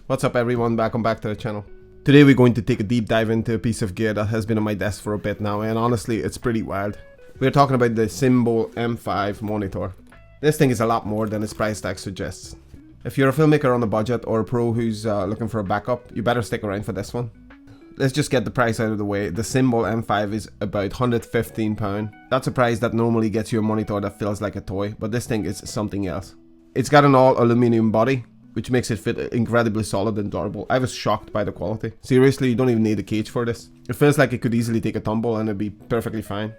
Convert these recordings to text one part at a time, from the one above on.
What's up everyone, welcome back to the channel. Today we're going to take a deep dive into a piece of gear that has been on my desk for a bit now, and honestly it's pretty wild. We're talking about the Shimbol M5 monitor. This thing is a lot more than its price tag suggests. If you're a filmmaker on a budget or a pro who's looking for a backup, you better stick around for this one. Let's just get the price out of the way. The Shimbol M5 is about £115. That's a price that normally gets you a monitor that feels like a toy, but this thing is something else. It's got an all aluminium body, which makes it fit incredibly solid and durable. I was shocked by the quality. Seriously, you don't even need a cage for this. It feels like it could easily take a tumble and it'd be perfectly fine.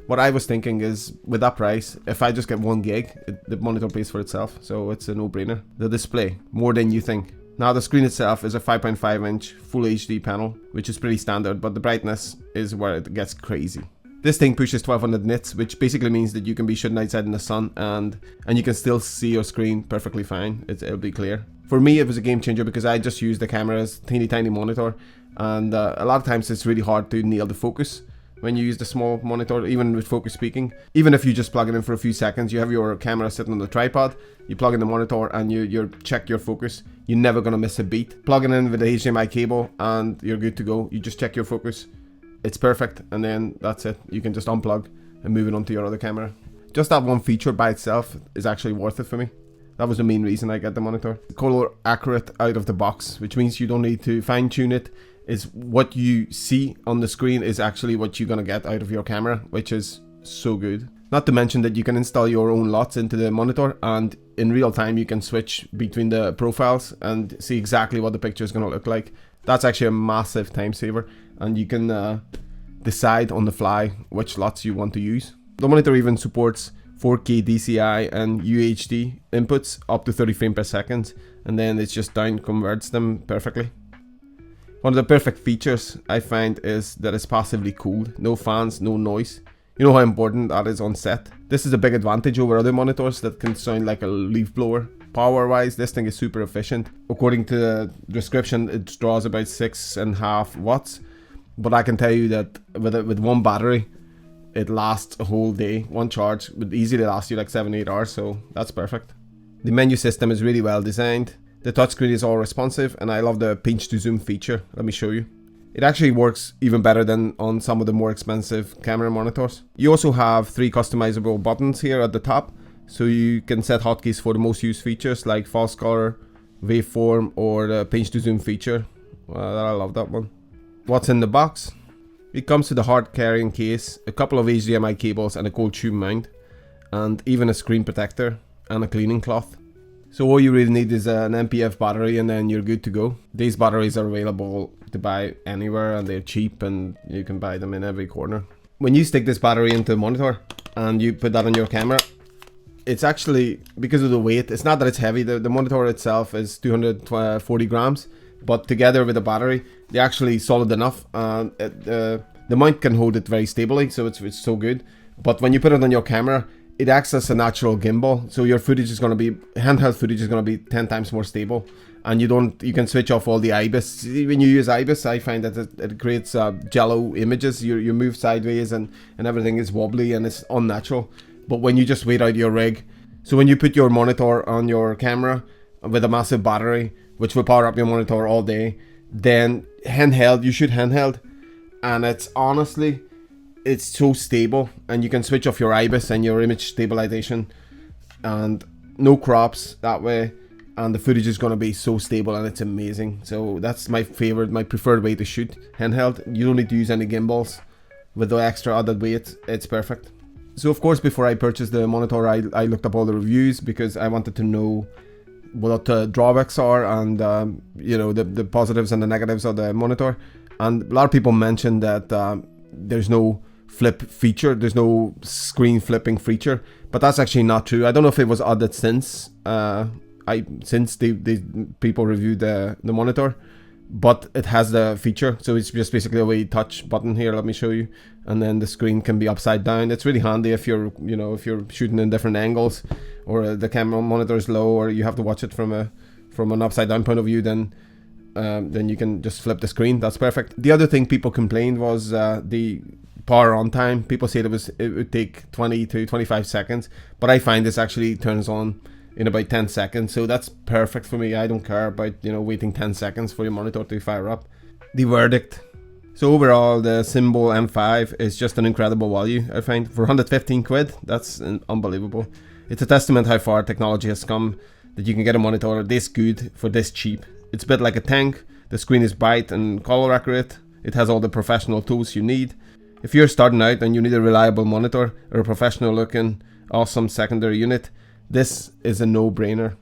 What I was thinking is, with that price, if I just get 1 gig, the monitor pays for itself, so it's a no-brainer. The display, more than you think. Now the screen itself is a 5.5 inch Full HD panel, which is pretty standard, but the brightness is where it gets crazy. This thing pushes 1200 nits, which basically means that you can be shooting outside in the sun and you can still see your screen perfectly fine. It'll be clear. For me, it was a game changer because I just use the camera's teeny tiny monitor, and a lot of times it's really hard to nail the focus when you use the small monitor, even with focus peaking. Even if you just plug it in for a few seconds, you have your camera sitting on the tripod, you plug in the monitor and you check your focus. You're never gonna miss a beat. Plug it in with the HDMI cable and you're good to go. You just check your focus. It's perfect, and then that's it. You can just unplug and move it onto your other camera. Just that one feature by itself is actually worth it for me. That was the main reason I got the monitor. Color accurate out of the box, which means you don't need to fine tune it. Is what you see on the screen is actually what you're gonna get out of your camera, which is so good. Not to mention that you can install your own LUTs into the monitor, and in real time you can switch between the profiles and see exactly what the picture is gonna look like. That's actually a massive time saver, and you can decide on the fly which LUTs you want to use. The monitor even supports 4K DCI and UHD inputs up to 30 frames per second, and then it's just down converts them perfectly. One of the perfect features I find is that it's passively cooled. No fans, no noise. You know how important that is on set. This is a big advantage over other monitors that can sound like a leaf blower. Power wise, this thing is super efficient. According to the description, it draws about 6.5 watts. But I can tell you that with one battery, it lasts a whole day. One charge would easily last you like 7-8 hours, so that's perfect. The menu system is really well designed. The touchscreen is all responsive, and I love the pinch to zoom feature. Let me show you. It actually works even better than on some of the more expensive camera monitors. You also have 3 customizable buttons here at the top, so you can set hotkeys for the most used features like false color, waveform, or the pinch to zoom feature. I love that one. What's in the box? It comes with a hard carrying case, a couple of HDMI cables and a cold tube mount, and even a screen protector and a cleaning cloth. So all you really need is an MPF battery and then you're good to go. These batteries are available to buy anywhere and they're cheap and you can buy them in every corner. When you stick this battery into the monitor and you put that on your camera, it's actually, because of the weight, it's not that it's heavy. The monitor itself is 240 grams, but together with the battery, they're actually solid enough. The mount can hold it very stably, so it's so good. But when you put it on your camera, it acts as a natural gimbal, so your footage is going to be, handheld footage is going to be 10 times more stable, and you can switch off all the IBIS. When you use IBIS, I find that it creates jello images. You move sideways and everything is wobbly and it's unnatural. But when you just wait out your rig, so when you put your monitor on your camera with a massive battery, which will power up your monitor all day, then handheld, you shoot handheld, and it's honestly, it's so stable, and you can switch off your IBIS and your image stabilization and no crops that way, and the footage is going to be so stable and it's amazing. So that's my preferred way to shoot handheld. You don't need to use any gimbals with the extra added weight. It's perfect. So of course, before I purchased the monitor, I looked up all the reviews because I wanted to know what the drawbacks are and you know, the positives and the negatives of the monitor. And a lot of people mentioned that there's no flip feature, there's no screen flipping feature, but that's actually not true. I don't know if it was added since the people reviewed the monitor, but it has the feature. So it's just basically a way touch button here. Let me show you, and then the screen can be upside down. It's really handy if you're, you know, if you're shooting in different angles, or the camera monitor is low, or you have to watch it from an upside down point of view. Then you can just flip the screen. That's perfect. The other thing people complained was the power on time. People said it would take 20 to 25 seconds, but I find this actually turns on in about 10 seconds. So that's perfect for me. I don't care about, you know, waiting 10 seconds for your monitor to fire up. The verdict. So overall, the Shimbol M5 is just an incredible value, I find. For 115 quid, that's unbelievable. It's a testament how far technology has come, that you can get a monitor this good for this cheap. It's a bit like a tank. The screen is bright and color accurate. It has all the professional tools you need. If you're starting out and you need a reliable monitor or a professional looking awesome secondary unit, this is a no-brainer.